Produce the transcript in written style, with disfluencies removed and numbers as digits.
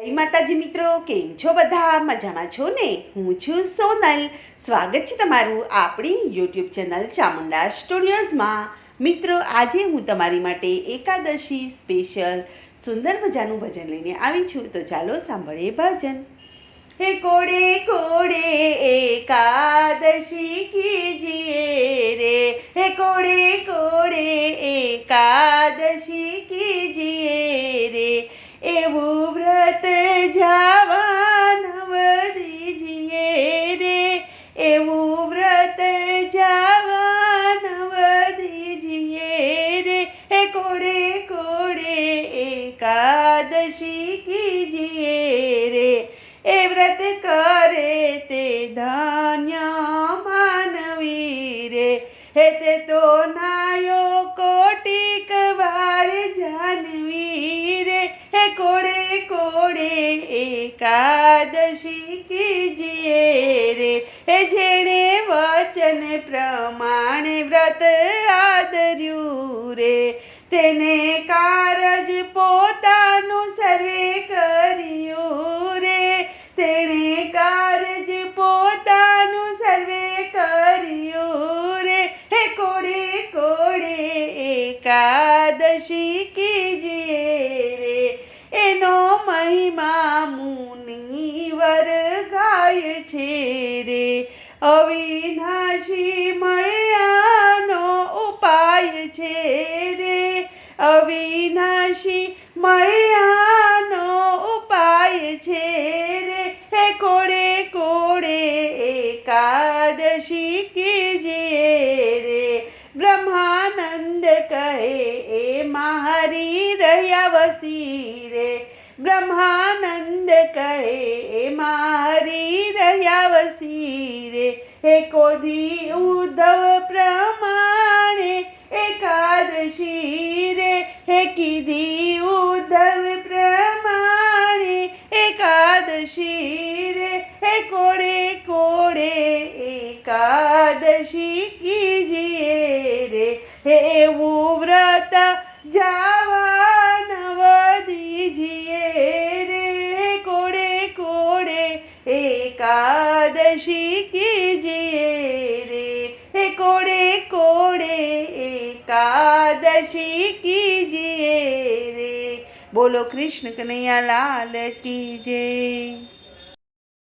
જય માતાજી મિત્રો, કેમ છો બધા? મજામાં છો ને? હું છું સોનલ. સ્વાગત છે તમારું આપણી યુટ્યુબ ચેનલ ચામુંડા સ્ટુડિયોઝમાં. મિત્રો, આજે હું તમારી માટે એકાદશી સ્પેશિયલ સુંદર મજાનું ભજન લઈને આવી છું. તો ચાલો સાંભળીએ ભજન. હે કોડે કોડે એકાદશી કીજીએ રે, હે કોડે કોડે એકાદશી કીજીએ રે, એવું વ્રત જાવા નવ દીજીએ રે, એવું વ્રત જાવા નવ દીજીએ રે, હે કોડે કોડે એકાદશી કીજીએ રે, એ વ્રત કરે તે ધન્ય માનવી રે, હે તે તો નાયો કોટિક વાર જાનવી રે, હે કોડે કોડે એકાદશી કીજીએ રે, હે જેણે વચન પ્રમાણે વ્રત આદર્યું રે, તેને કારજ પોતાનું સર્વે કર્યું રે, તેણે કારજ પોતાનું સર્વે કર્યું રે, હે કોડે કોડે એકાદશી કીજીએ રે, એનો મહિમા મુનિવર ગાય છે રે, અવિનાશી મળ્યાનો ઉપાય છે રે, અવિનાશી મળ્યાનો ઉપાય છે રે, હે કોડે કોડે એકાદશી કીજીએ રે, બ્રહ્માનંદ કહે એ મારી રહ્યા વસી રે, બ્રહ્માનંદ કહે એ મારી રહ્યા વસી રે, હે કોદી ઉદ્ધવ પ્રમાણે એકાદશી રે, હે કીધી ઉદ્ધવ પ્રમાણે એકાદશી રે, હે કોડે કોડે એકાદશી કીજીએ રે, હે એવું વ્રત જાવા નવ દીજીએ રે, કોડે કોડે એકાદશી કીજીએ રે, હે કોડે કોડે એકાદશી કીજીએ રે. બોલો કૃષ્ણ કનૈયા લાલ કી જય.